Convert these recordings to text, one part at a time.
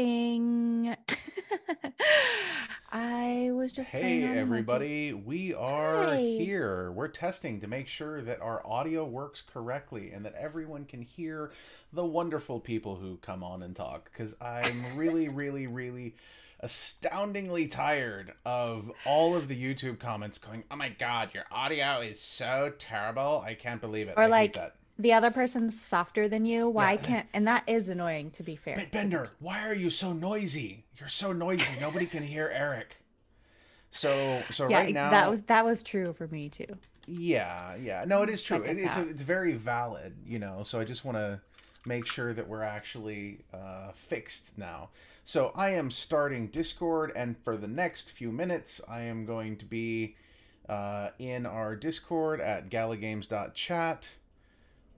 recording. I was just playing Hey on my everybody, we are Hi. here. We're testing to make sure that our audio works correctly and that everyone can hear the wonderful people who come on and talk. Because I'm really astoundingly tired of all of the YouTube comments going, "Oh my god, your audio is so terrible. I can't believe it. Or I hate like that." the other person's softer than you. Yeah, Why can't, and that is annoying to be fair to the Bender, why are you so noisy? You're so noisy. Nobody can hear Eric. So Yeah, right that now, was true for me too. yeah. No, it is true. Check us It's out. it's very valid, So I just want to make sure that we're actually fixed now. So I am starting Discord, and for the next few minutes, I am going to be in our Discord at galagames.chat,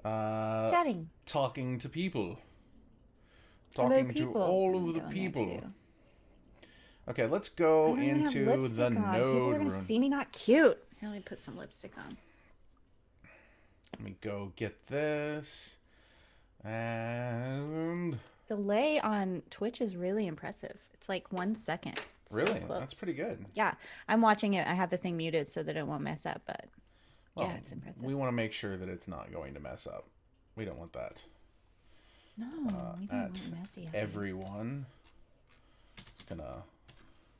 uh, Chatting. talking to people, Hello talking to people. all Let me of the go in there people. too. Okay, let's I go don't even have into the lipstick on. People are node gonna room. see me not cute. Here, let me put some lipstick on. Let me go get this. And Delay on Twitch is really impressive. It's like 1 second. It's so really, that's pretty close. good. Yeah, I'm watching it. I have the thing muted so that it won't mess up, but yeah, Well, it's impressive. we want to make sure that it's not going to mess up. We don't want that. No, we don't At want messy eyes. everyone. It's gonna.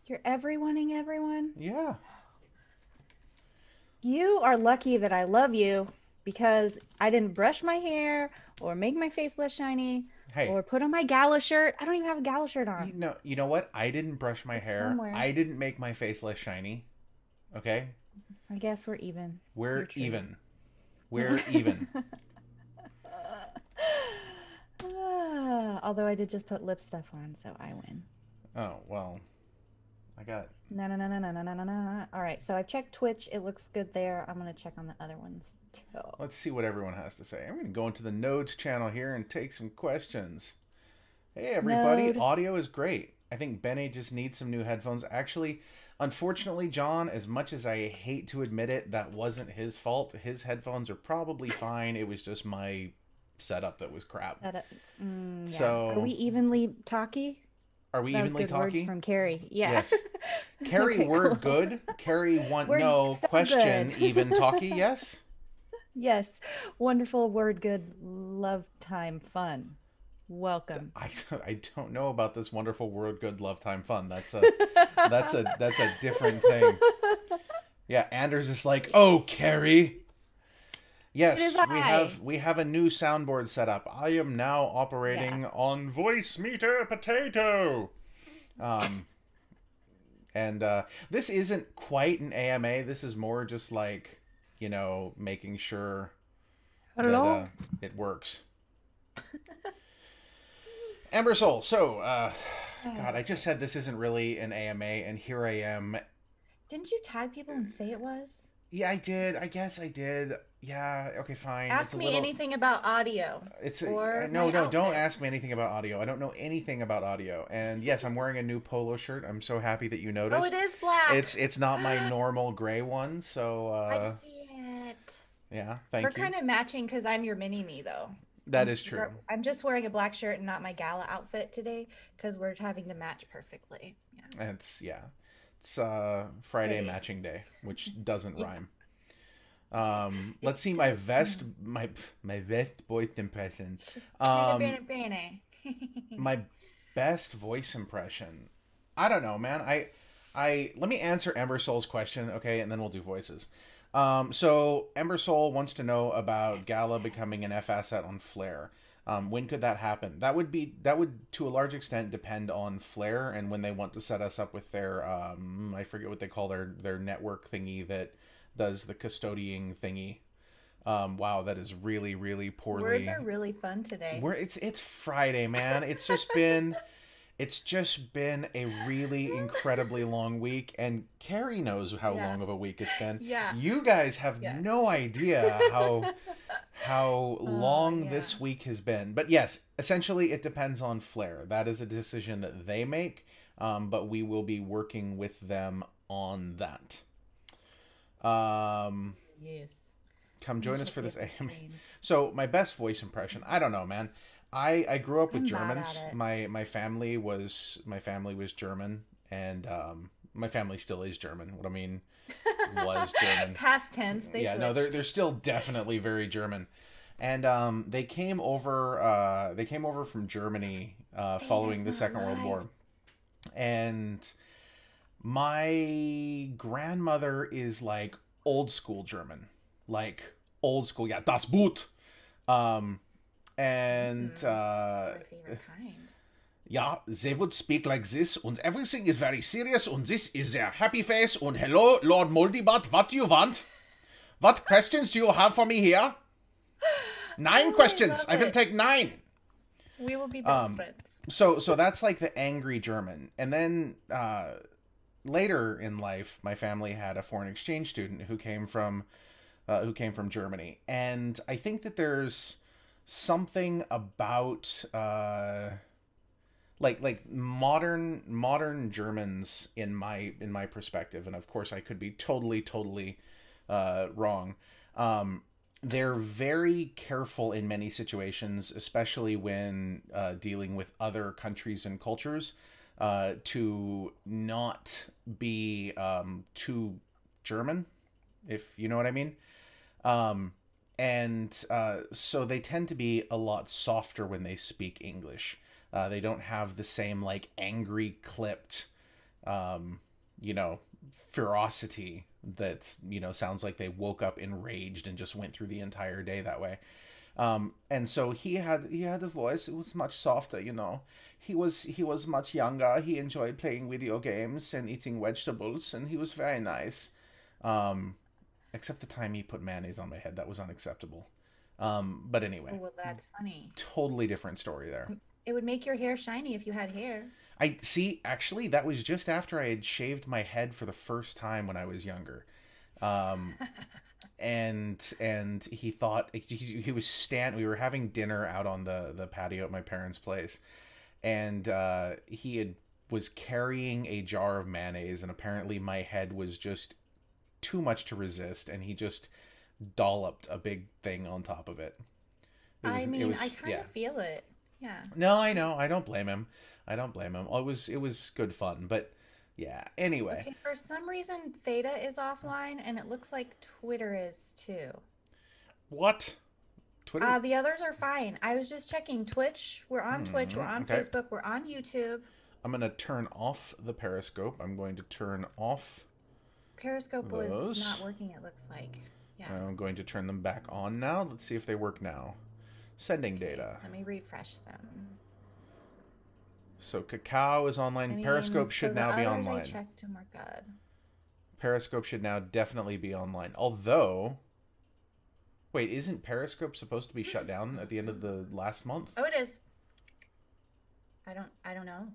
You're everyoneing everyone? Yeah. You are lucky that I love you because I didn't brush my hair or make my face less shiny Hey, or put on my gala shirt. I don't even have a gala shirt on. you know what? I didn't brush my It's hair. somewhere. I didn't make my face less shiny. Okay? I guess we're even. You're We're true. even. We're even. Although I did just put lip stuff on, so I win. Oh, well. I got. No, no, no, no, no, no, no, no, no. All right, so I've checked Twitch. It looks good there. I'm gonna check on the other ones too. Let's see what everyone has to say. I'm going to go into the Nodes channel here and take some questions. Hey everybody, Node. audio is great. I think Benny just needs some new headphones. Actually, unfortunately, John, as much as I hate to admit it, that wasn't his fault. His headphones are probably fine. It was just my setup that was crap. That, yeah. Are So, we evenly talky? are we That was evenly good words talky? from Carrie. Yeah. Yes. Carrie, Okay, word cool. good. Carrie, want We're no so question, good. even talky, yes? Yes. Wonderful word good love time fun. Welcome. I, I don't know about this wonderful word good love time fun. That's a different thing. Yeah, Anders is like, "Oh, Carrie." It is Yes, I. we have a new soundboard set up. I am now Yeah. operating on Voice Meter Potato. Um, and this isn't quite an AMA. This is more just like, making sure that Hello? it works. Amber Soul. So, God, I just Okay. said this isn't really an AMA, and here I am. Didn't you tag people and say it was? Yeah, I did. I guess I did. Yeah. Okay, fine. It's Ask a me little. anything about audio or No, my no, don't outfit. ask me anything about audio. I don't know anything about audio. And yes, I'm wearing a new polo shirt. I'm so happy that you Oh, it noticed. is black. It's not my normal gray one, so I see it. yeah, We're thank you. kind of matching because I'm your mini me though. That is true. I'm just wearing a black shirt and not my gala outfit today because we're having to match perfectly. Yeah. It's yeah. It's Friday Hey. matching day, which doesn't Yeah. rhyme. It Let's see my does. vest my vest voice impression. Canna Um, banana banana. my best voice impression. I don't know, man. I let me answer Ember Soul's question, okay, and then we'll do voices. So Ember Soul wants to know about Gala becoming an F asset on Flare. When could that happen? That would to a large extent depend on Flare and when they want to set us up with their I forget what they call their network thingy that does the custodying thingy. Wow, that is really Words poorly. are really fun today. It's Friday, man. It's just been a really incredibly long week, and Carrie knows how Yeah. long of a week it's been. Yeah. You guys have Yeah. no idea how Oh, long yeah. this week has been. But yes, essentially it depends on Flair. That is a decision that they make, but we will be working with them on that. Um, Yes. Come Let me join us check for the this other AMA. streams. So my best voice impression, I don't know, man. I grew up with I'm bad at Germans. it. My family was German, and my family still is German. What I mean was German. Past tense, they Yeah, no, they're switched. still definitely very German, and they came over. They came over from Germany Theta's following the not Second World live. War, and my grandmother is like old school German, like old school. Yeah, das Boot. Um, and My favorite kind. yeah, they would speak like this, and everything is very serious, and this is their happy face. And hello, Lord Moldybot, what do you want? What questions do you have for me here? Nine Oh, I questions. love I will it. take nine. We will be best Um, friends. so that's like the angry German, and then later in life, my family had a foreign exchange student who came from Germany, and I think that there's something about like modern Germans in my perspective, and of course I could be totally wrong. Um, they're very careful in many situations, especially when dealing with other countries and cultures, to not be too German, if you know what I mean. Um, and so they tend to be a lot softer when they speak English. They don't have the same like angry clipped, um, you know, ferocity that sounds like they woke up enraged and just went through the entire day that way. And so he had a voice. It was much softer. He was much younger. He enjoyed playing video games and eating vegetables, and he was very nice. Um, Except the time he put mayonnaise on my head, that was unacceptable. But Oh, anyway, well, that's funny. totally different story there. It would make your hair shiny if you had hair. I see. Actually, that was just after I had shaved my head for the first time when I was younger. Um, and he thought he was stand. We were having dinner out on the patio at my parents' place, and was carrying a jar of mayonnaise, and apparently my head was just too much to resist, and he just dolloped a big thing on top of it. It was I it mean, I was kind yeah. of feel it. Yeah. No, I know. I don't blame him. I don't blame him. It was good fun, but yeah. Anyway, Okay, for some reason, Theta is offline, and it looks like Twitter is too. what? Twitter? The others are fine. I was just checking Twitch. We're on Twitch. We're on Okay. Facebook. We're on YouTube. I'm gonna turn off the Periscope. I'm going to turn off Periscope was not those. working, it looks like. Yeah. I'm going to turn them back on now. Let's see if they work now. Sending Okay, data. let me refresh them. So Cacao is I online. mean, Periscope so should the now be others I online. checked and we're good. Periscope should now definitely be online. Although, wait, isn't Periscope supposed to be shut down at the end of the last month? Oh, it is. I don't know.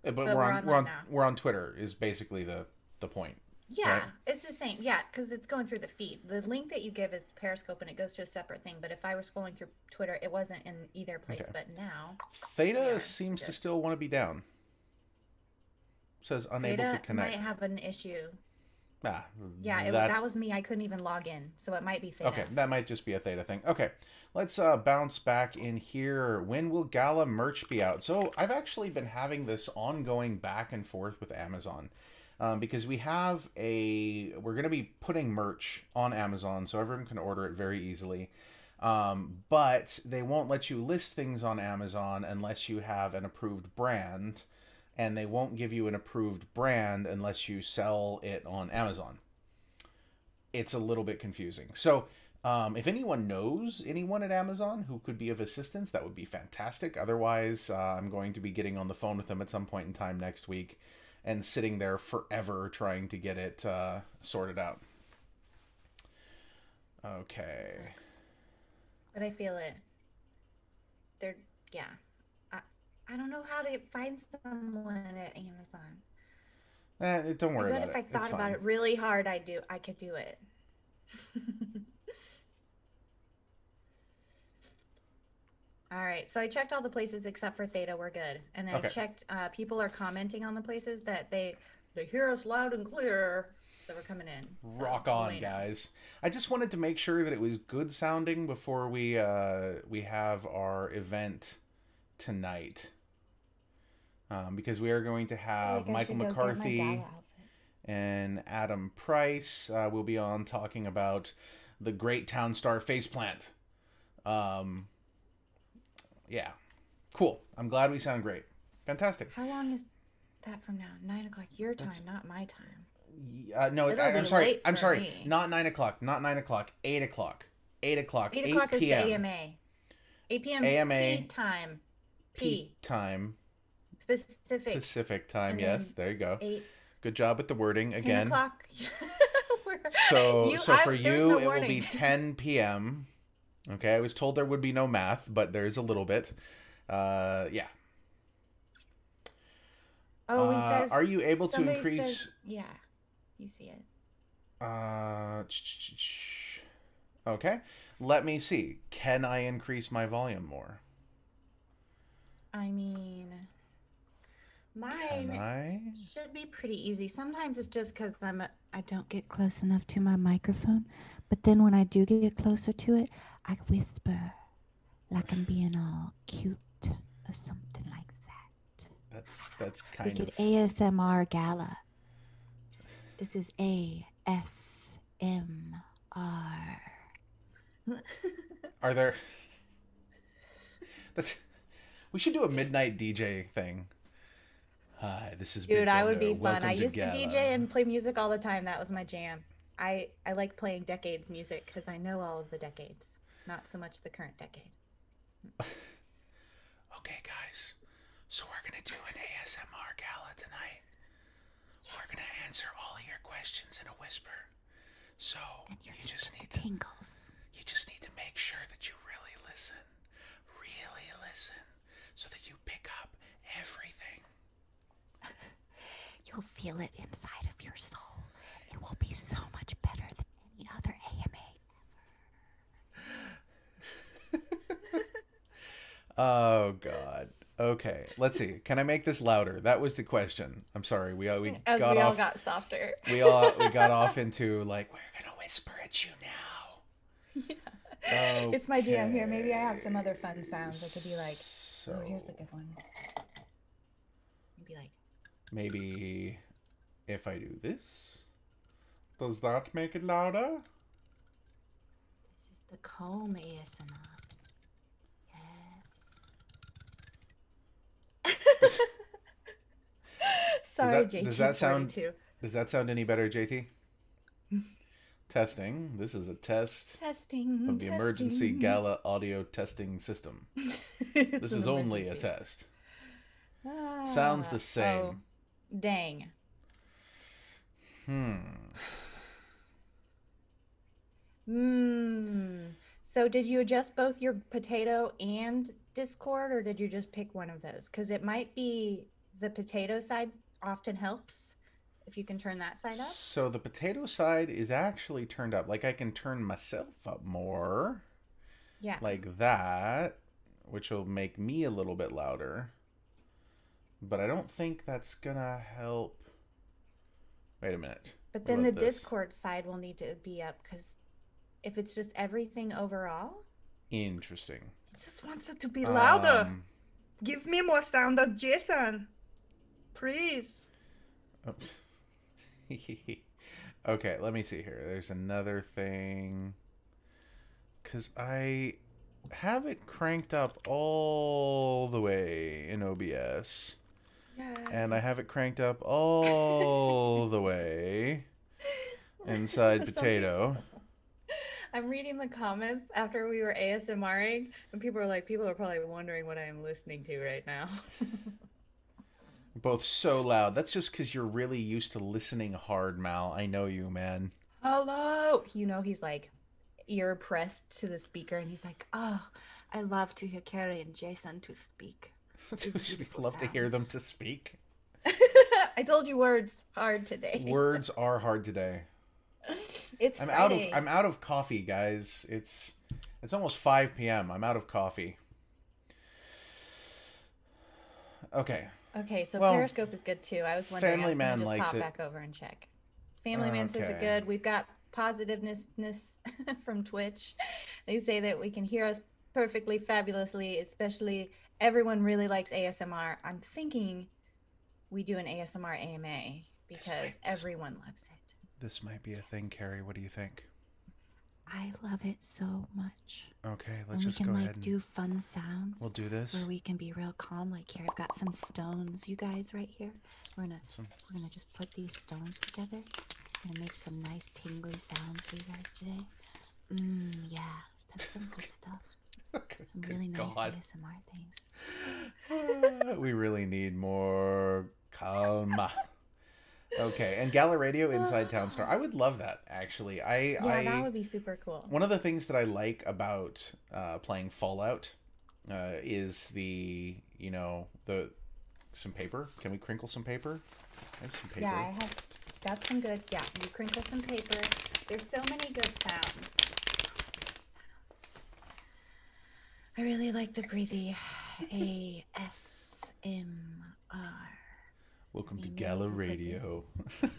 But But we're we're on we're online on now. we're on Twitter is basically the point, Yeah, right? it's the same. Yeah, because it's going through the feed. The link that you give is Periscope and it goes to a separate thing. But if I was scrolling through Twitter, it wasn't in either place. Okay. But now we Theta are seems to good. still want to be down. Says unable to Theta might connect. have an issue. Ah, Yeah, that that was me. I couldn't even log in. So it might be okay. Theta. That might just be a Theta thing. Okay, let's bounce back in here. When will Gala merch be out? So I've actually been having this ongoing back and forth with Amazon. Because we're going to be putting merch on Amazon so everyone can order it very easily. But they won't let you list things on Amazon unless you have an approved brand, and they won't give you an approved brand unless you sell it on Amazon. It's a little bit confusing. So, if anyone knows anyone at Amazon who could be of assistance, that would be fantastic. Otherwise, I'm going to be getting on the phone with them at some point in time next week and sitting there forever trying to get it sorted out. Okay. Sucks. But I feel it. They're, yeah. I, I don't know how to find someone at Amazon. Don't I worry bet about if it. I It's thought about fine. it really hard, I could do it. All right, so I checked all the places except for Theta. We're good, and I Okay. checked. People are commenting on the places that they hear us loud and clear, so we're coming in. So Rock on, bueno. guys. I just wanted to make sure that it was good sounding before we have our event tonight, because we are going to I feel have like I Michael should go get my gala McCarthy outfit. and Adam Price. Will be on talking about the Great Town Star faceplant. Um, yeah, cool. I'm glad we sound great. Fantastic. How long is that from now? 9 o'clock your That's time, not my time. no. It'll I'm be sorry. late I'm for sorry. me. Not 9 o'clock. Not 9 o'clock. 8 o'clock. 8 o'clock. 8 o'clock Eight is the p.m. AMA. 8 p.m. P AMA time. P P. time. Pacific. Pacific time. And Yes, then there you go. 8, Good job with the wording 10 again. o'clock. So for There was no you, it will be warning. 10 p.m. Okay, I was told there would be no math, but there's a little bit. Yeah. Oh, he says, Are you able to somebody increase? says, yeah, you see it. Uh, okay. Let me see. Can I increase my volume more? I mean, Can mine I? should be pretty easy. Sometimes it's just because I don't get close enough to my microphone. But then when I do get closer to it, I whisper like I'm being all cute or something like that. That's We kind could of. ASMR Gala. This is ASMR. Are there? That's. We should do a midnight DJ thing. Hi, this is Dude, Big I would Bender. be fun. I Welcome to used to Gala. DJ and play music all the time. That was my jam. I like playing decades music because I know all of the decades, not so much the current decade. Okay, guys. So we're gonna do an ASMR gala tonight. We're gonna answer all of your questions in a whisper. So And you're you just need the to tingles. make sure that you really listen, so that you pick up everything. You'll feel it inside of your soul. It will be so much better than any other AMA. Oh God. Okay, let's see. Can I make this louder? That was the question. I'm sorry. We As got we all off. got softer. We got off into like we're gonna whisper at you Yeah. now. It's my jam. Here, Okay. maybe I have some other fun sounds. It could be like, So oh, here's a good one. Maybe like, maybe if I do this, does that make it louder? this is the comb ASMR. Yes. Sorry, JT. Does that sound 42. does that sound any better, JT? Testing. This is a test Testing. of the emergency Gala audio testing system. This is only a test. Sounds the same. Oh, dang. Hmm. So did you adjust both your potato and Discord, or did you just pick one of those? Because it might be the potato side often helps if you can turn that side up. So the potato side is actually turned up. Like I can turn myself up more. Yeah. Like that, which will make me a little bit louder. But I don't think that's gonna help. Wait a minute. But What then the about this? Discord side will need to be up because if it's just everything overall, Interesting. it just wants it to be louder. Um, Give me more sound of Jason, please. oh. Okay, let me see here. There's another thing. Because I have it cranked up all the way in OBS. Yeah. And I have it cranked up all the way inside Potato. I'm reading the comments after we were ASMRing, and people are like, people are probably wondering what I am listening to right now. Both so loud. That's just because you're really used to listening hard, Mal. I know you, man. Hello. You know, he's like ear pressed to the speaker, and he's like, oh, I love to hear Carrie and Jason to speak. Love to hear them to speak. I told you words hard today. Words are hard today. It's I'm Friday. out of coffee, guys. It's almost 5 p.m. I'm out of coffee. Okay. Okay, so Well, Periscope is good too. I was wondering. Family I was gonna Man just likes pop it. back over and check. Family Man says it Okay. good. We've got positiveness from Twitch. They say that we can hear us perfectly, fabulously, especially everyone really likes ASMR. I'm thinking we do an ASMR AMA This might because this everyone loves it. this might be a thing, Yes. Carrie. What do you think? I love it so much. Okay, let's When we just can go ahead like and do fun we'll sounds do where this. we can be real calm. Like here, I've got some stones, you guys, right here. We're gonna Some, we're gonna just put these stones together. We're gonna make some nice tingly sounds for you guys today. Yeah, that's some good stuff. okay, Some good really nice God. ASMR things. We really need more calm. Okay, and Gala Radio Inside Town Star. I would love that actually. Yeah, that would be super cool. One of the things that I like about playing Fallout is the the some paper. Can we crinkle some paper? I have some Yeah, paper. I have. That's some good. Yeah, you crinkle some paper. There's so many good sounds. I really like the breathy ASMR. Welcome to We may Gala even put Radio. this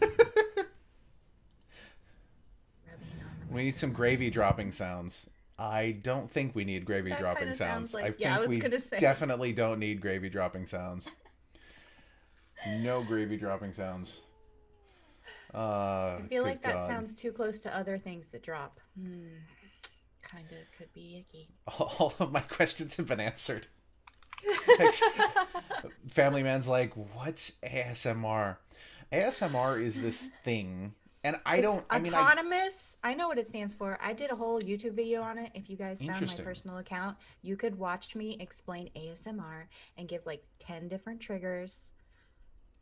rubbing on the We need some microphone. gravy dropping sounds. I don't think we need gravy That kind dropping of sounds sounds. I like. Yeah, I think was we gonna say. definitely don't need gravy dropping sounds. No gravy dropping sounds. I feel Good like that God. sounds too close to other things that drop. Kind of could be icky. All of my questions have been answered. Family Man's like, what's ASMR? ASMR is this thing, and I It's don't. I mean, autonomous. I know what it stands for. I did a whole YouTube video on it. If you guys found my interesting. personal account, you could watch me explain ASMR and give like 10 different triggers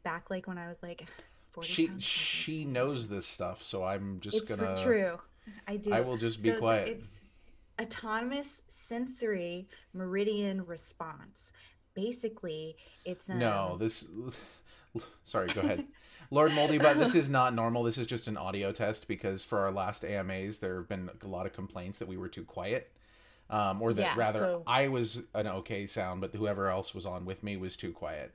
back like when I was like 40 She pounds heavier she than I am knows now. this stuff, so I'm just It's gonna. true. I I do. will just be So quiet. it's autonomous sensory meridian response. Basically, it's No, this. Sorry, go ahead. Lord Moldy, but this is not normal. This is just an audio test because for our last AMAs, there have been a lot of complaints that we were too quiet. Or that yeah, rather so I was an okay sound, but whoever else was on with me was too quiet.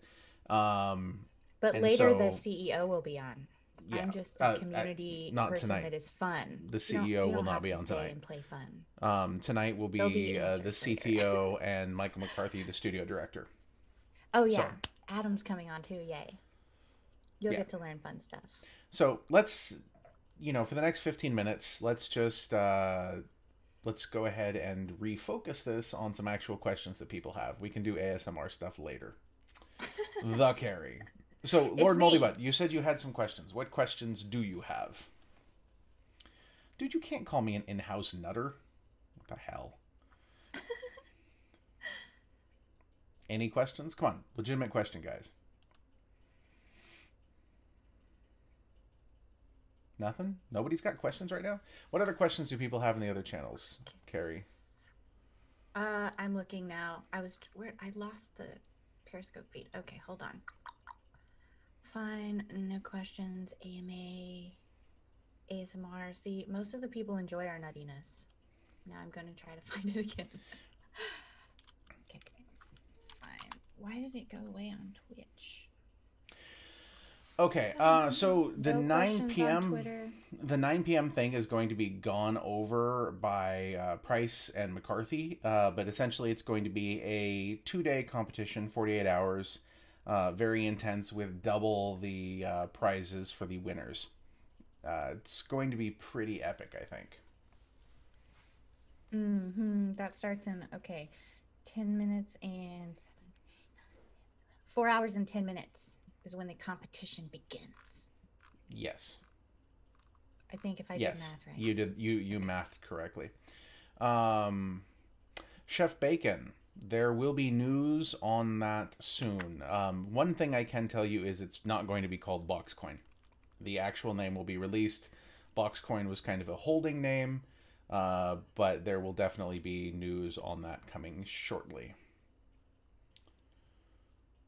Um, but and later the so, CEO will be on. yeah, I'm just a community not person tonight. that is fun. The You don't CEO you will don't not have be to on stay tonight. and play fun. Tonight will There'll be be the answers later. CTO and Michael McCarthy, the studio director. Oh So, yeah, Adam's coming on too. Yay. You'll yeah. get to learn fun stuff. So let's, for the next 15 minutes, let's go ahead and refocus this on some actual questions that people have. We can do ASMR stuff later. The Carrie. So, It's Lord me. Moldybutt, you said you had some questions. What questions do you have? Dude, you can't call me an in-house nutter. What the hell? Any questions? Come on, legitimate question, guys. Nothing? Nobody's got questions right now? What other questions do people have in the other channels, Carrie? I'm looking now. Where I lost the Periscope feed. Okay, hold on. Fine, no questions. AMA, ASMR. See, most of the people enjoy our nuttiness. Now I'm gonna try to find it again. Okay, fine. Why did it go away on Twitch? Okay, so the No 9 questions on p.m. Twitter. the 9 p.m. thing is going to be gone over by Price and McCarthy, but essentially it's going to be a 2-day competition, 48 hours, very intense with double the prizes for the winners. It's going to be pretty epic, I think. That starts in, okay, 10 minutes and 4 hours and 10 minutes is when the competition begins. Yes. I think if I did Yes, math right. you mathed correctly. Um, Chef Bacon, there will be news on that soon. One thing I can tell you is it's not going to be called Boxcoin. The actual name will be released. Boxcoin was kind of a holding name, but there will definitely be news on that coming shortly.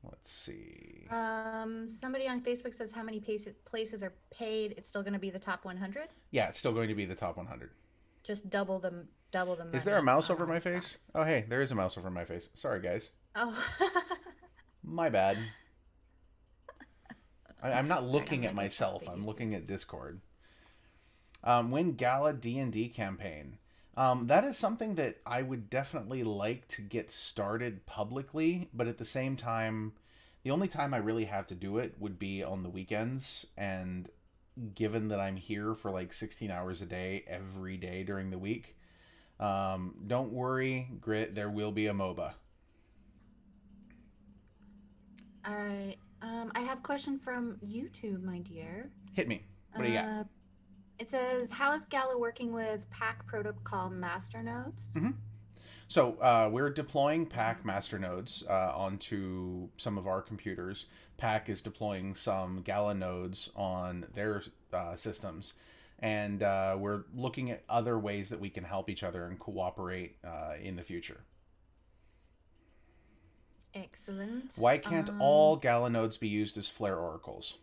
Let's see. Somebody on Facebook says how many places are paid. It's still going to be the top 100. Yeah, it's still going to be the top 100. Just double the Is there a money mouse on over all my the face? spots. Oh, hey, there is a mouse over my face. Sorry, guys. Oh. My bad. I'm not Right, looking I'm at gonna go follow myself. the I'm looking at YouTubers. Discord. Win Gala D&D campaign. That is something that I would definitely like to get started publicly, but at the same time, the only time I really have to do it would be on the weekends. And given that I'm here for like 16 hours a day, every day during the week, don't worry, Grit, there will be a MOBA. All right. I have a question from YouTube, my dear. Hit me. What do you got? Uh, it says, "How is Gala working with Pack Protocol Masternodes?" Mm-hmm. So we're deploying Pack Masternodes onto some of our computers. Pack is deploying some Gala nodes on their systems, and we're looking at other ways that we can help each other and cooperate in the future. Excellent. Why can't all Gala nodes be used as Flare oracles?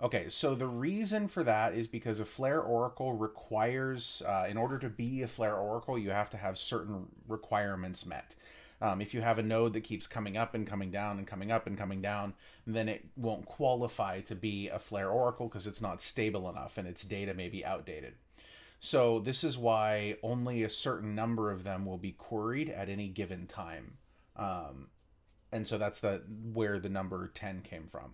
Okay, so the reason for that is because a Flare Oracle requires, in order to be a Flare Oracle, you have to have certain requirements met. If you have a node that keeps coming up and coming down and coming up and coming down, then it won't qualify to be a Flare Oracle because it's not stable enough and its data may be outdated. So this is why only a certain number of them will be queried at any given time. And so that's where the number 10 came from.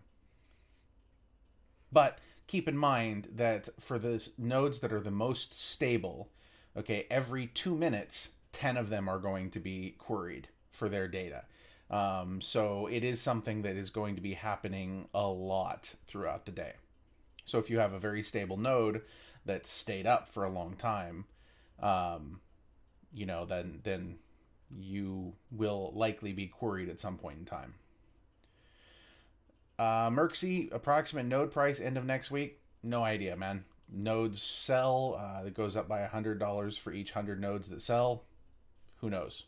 But keep in mind that for the nodes that are the most stable, okay, every 2 minutes, 10 of them are going to be queried for their data. So it is something that is going to be happening a lot throughout the day. So if you have a very stable node that's stayed up for a long time, then you will likely be queried at some point in time. Merxy, approximate node price end of next week? No idea, man. Nodes sell. It goes up by $100 for each 100 nodes that sell. Who knows?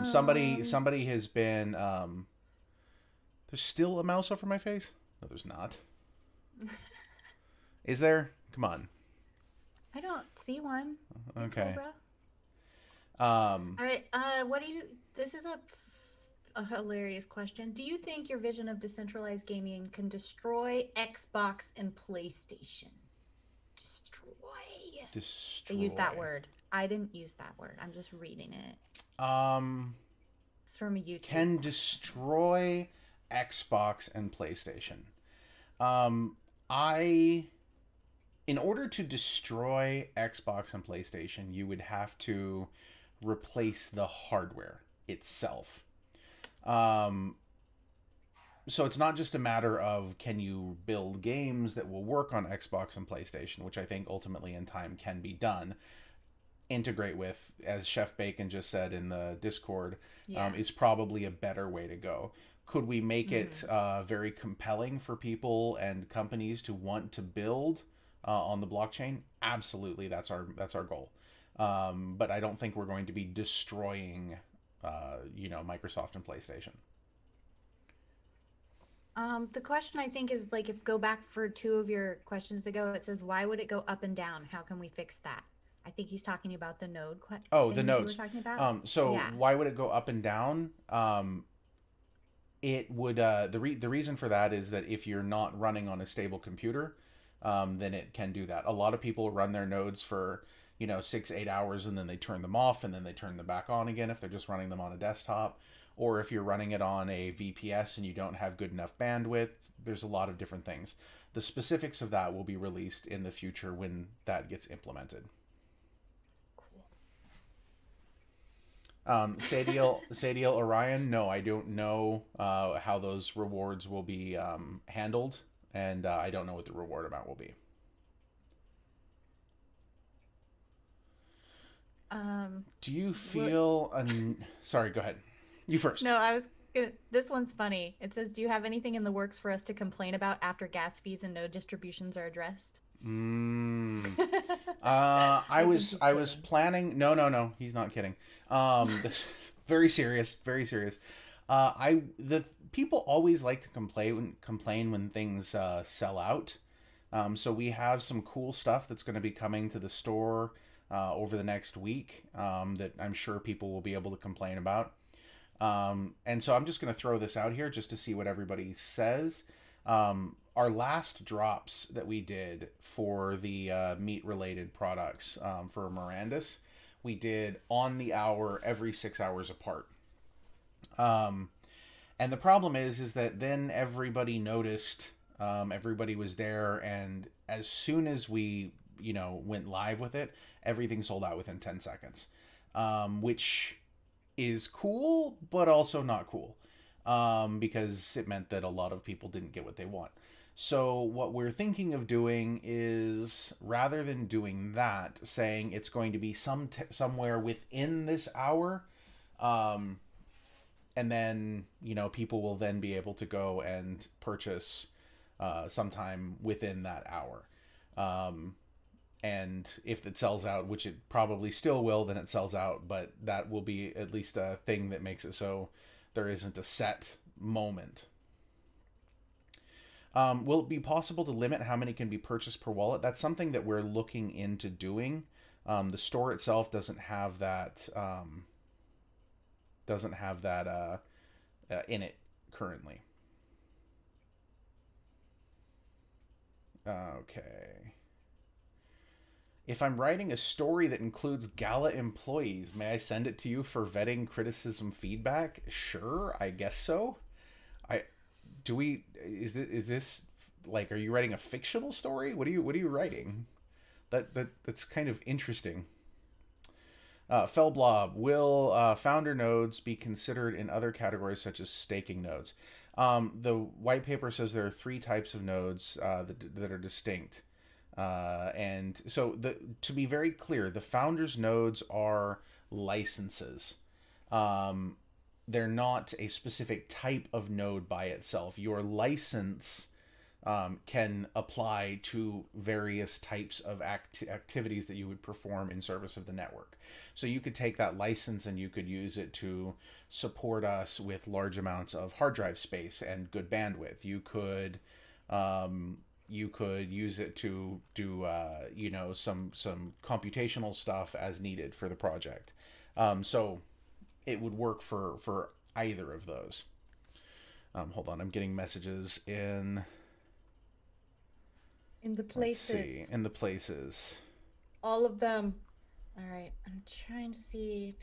Somebody has been. There's still a mouse over my face? No, there's not. Is there? Come on. I don't see one. Okay. Cobra. All right. What do you? This is a hilarious question. Do you think your vision of decentralized gaming can destroy Xbox and PlayStation? Destroy. Destroy. They use that word. I didn't use that word. I'm just reading it. It's from YouTube. Can destroy Xbox and PlayStation. In order to destroy Xbox and PlayStation, you would have to replace the hardware itself. So it's not just a matter of can you build games that will work on Xbox and PlayStation, which I think ultimately in time can be done. Integrate with, as Chef Bacon just said in the Discord, is probably a better way to go. Could we make it very compelling for people and companies to want to build on the blockchain? Absolutely, that's our goal. But I don't think we're going to be destroying, Microsoft and PlayStation. The question I think is like, if go back for two of your questions ago, it says, why would it go up and down? How can we fix that? I think he's talking about the node. The nodes. You were talking about. Why would it go up and down? It would the reason for that is that if you're not running on a stable computer, then it can do that. A lot of people run their nodes for 6-8 hours and then they turn them off and then they turn them back on again if they're just running them on a desktop, or if you're running it on a VPS and you don't have good enough bandwidth. There's a lot of different things. The specifics of that will be released in the future when that gets implemented. Sadiel Orion, no, I don't know how those rewards will be handled, and I don't know what the reward amount will be. Do you feel... Sorry, go ahead. You first. No, I was gonna... This one's funny. It says, do you have anything in the works for us to complain about after gas fees and node distributions are addressed? I was planning. No, he's not kidding. Very serious, very serious. The people always like to complain when things sell out. So we have some cool stuff that's going to be coming to the store over the next week that I'm sure people will be able to complain about. And so I'm just going to throw this out here just to see what everybody says. our last drops that we did for the meat related products for Mirandus, we did on the hour every 6 hours apart. Um, and the problem is that then everybody noticed, everybody was there, and as soon as we went live with it, everything sold out within 10 seconds, which is cool, but also not cool, because it meant that a lot of people didn't get what they want. So what we're thinking of doing is, rather than doing that, saying it's going to be somewhere within this hour, um, and then people will then be able to go and purchase sometime within that hour. Um, and if it sells out, which it probably still will, then it sells out, but that will be at least a thing that makes it so there isn't a set moment. Will it be possible to limit how many can be purchased per wallet? That's something that we're looking into doing. The store itself doesn't have that in it currently. Okay. If I'm writing a story that includes Gala employees, may I send it to you for vetting, criticism, feedback? Sure, I guess so. I do we is this like, are you writing a fictional story? What are you writing? That's kind of interesting. Fellblob, will founder nodes be considered in other categories such as staking nodes? The white paper says there are three types of nodes that are distinct. And so, to be very clear, the founders nodes are licenses. Um, they're not a specific type of node by itself. Your license can apply to various types of activities that you would perform in service of the network. So you could take that license and you could use it to support us with large amounts of hard drive space and good bandwidth. You could use it to do some computational stuff as needed for the project. So it would work for either of those. Hold on, I'm getting messages in the let's see, places. in the places. All of them. All right, I'm trying to see.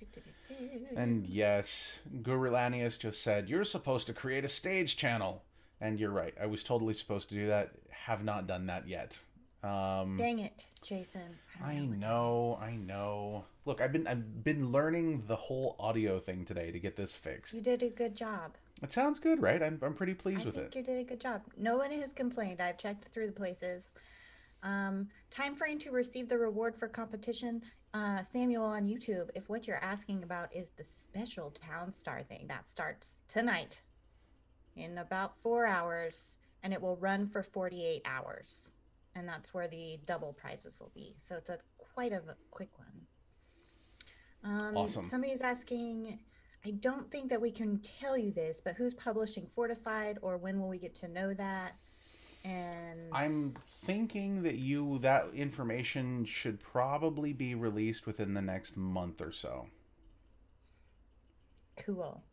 And yes, Gurulanius just said, you're supposed to create a stage channel. And you're right. I was totally supposed to do that. Have not done that yet. Dang it, Jason. I I don't know what know, I know. Look, I've been learning the whole audio thing today to get this fixed. you did a good job. It sounds good, right? I'm pretty I pleased with think it. you did a good job. No one has complained. I've checked through the places. Time frame to receive the reward for competition. Samuel on YouTube, if what you're asking about is the special Town Star thing, that starts tonight in about 4 hours, and it will run for 48 hours. And that's where the double prizes will be. So it's a quite a quick one. Awesome. Somebody's asking, I don't think that we can tell you this, but who's publishing Fortified, or when will we get to know that? And I'm thinking that information should probably be released within the next month or so. cool.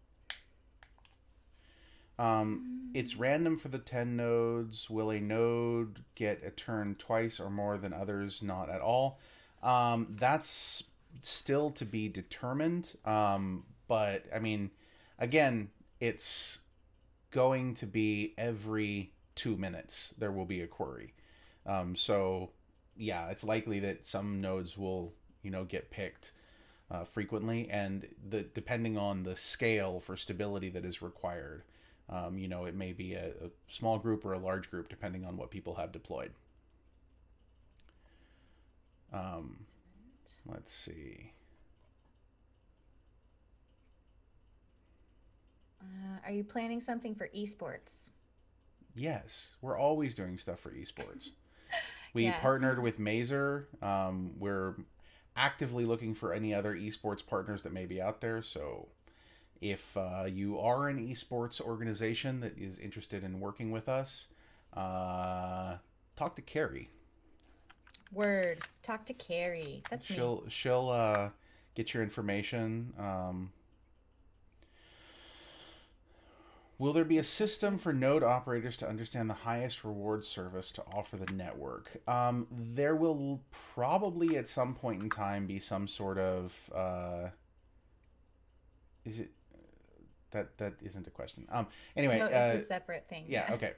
It's random for the 10 nodes. Will a node get a turn twice or more than others? Not at all. That's still to be determined. But, I mean, again, it's going to be every 2 minutes there will be a query. So, yeah, it's likely that some nodes will, get picked frequently, and depending on the scale for stability that is required. It may be a small group or a large group, depending on what people have deployed. Um, let's see. Are you planning something for esports? Yes, we're always doing stuff for esports. We Yeah. partnered with Mazer. We're actively looking for any other esports partners that may be out there. So if you are an esports organization that is interested in working with us, talk to Carrie. Word. Talk to Carrie. That's me. She'll get your information. Will there be a system for node operators to understand the highest reward service to offer the network? There will probably at some point in time be some sort of is it that isn't a question. Anyway, No, it's a separate thing. yeah, okay.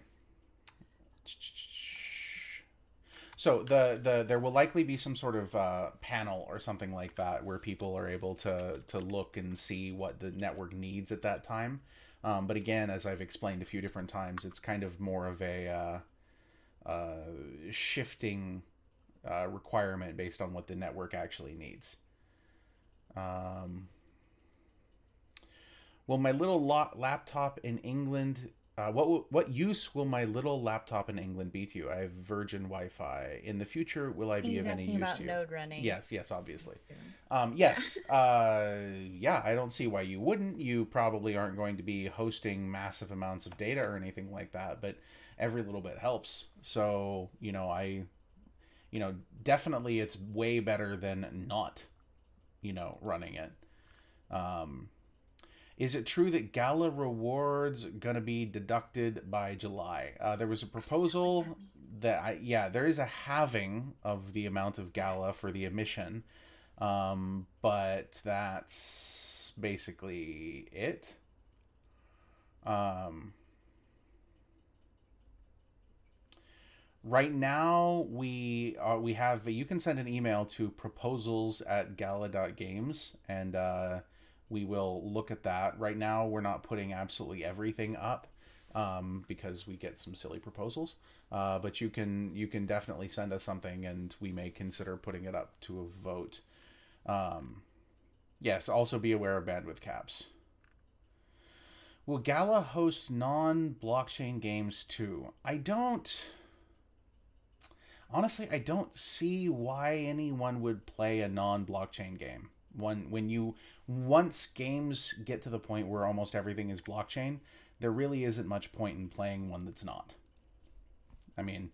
So there will likely be some sort of panel or something like that where people are able to look and see what the network needs at that time. But again, as I've explained a few different times, it's kind of more of a shifting requirement based on what the network actually needs. Will my little laptop in England? What use will my little laptop in England be to you? I have Virgin Wi-Fi. In the future, will I be He's of any asking use about to you? node running. Yes, yes, obviously. Yes. Yeah, I don't see why you wouldn't. You probably aren't going to be hosting massive amounts of data or anything like that, but every little bit helps. So, definitely it's way better than not, running it. Is it true that Gala rewards gonna be deducted by July? There was a proposal that there is a halving of the amount of Gala for the emission, but that's basically it. Right now, we have, you can send an email to proposals@gala.games, and we will look at that. Right now, we're not putting absolutely everything up because we get some silly proposals. But you can definitely send us something, and we may consider putting it up to a vote. Yes, also be aware of bandwidth caps. Will Gala host non-blockchain games too? Honestly, I don't see why anyone would play a non-blockchain game. Once games get to the point where almost everything is blockchain, there really isn't much point in playing one that's not. I mean,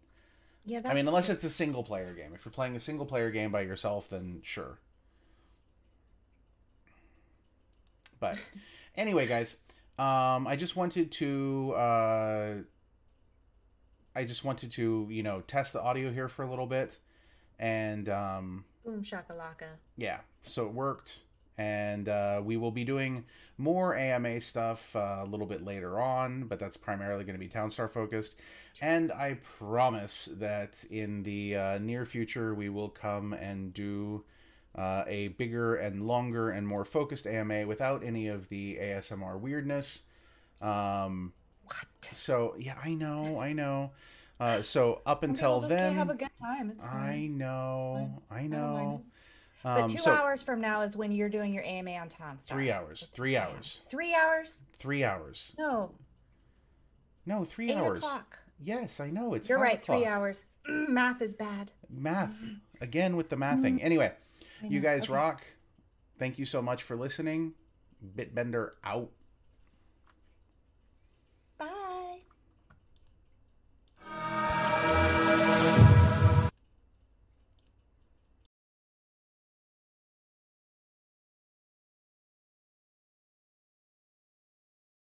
unless it's a single player game. If you're playing a single player game by yourself, then sure. But anyway, guys, I just wanted to test the audio here for a little bit, and Boom shakalaka. yeah, so it worked. And we will be doing more AMA stuff a little bit later on, but that's primarily going to be Townstar focused. And I promise that in the near future, we will come and do a bigger and longer and more focused AMA without any of the ASMR weirdness. What? So, yeah, I know. So up until then, have a good time. It's I fine. know. But 2 hours from now is when you're doing your AMA on Townstar. 3 hours. 3 hours. 3 hours? 3 hours. No. No, 3 8 hours. o'clock. Yes, I know. It's You're 5 right, o'clock. 3 hours. Math is bad. Math. Again with the mathing. Anyway, you guys rock. Thank you so much for listening. Bitbender out.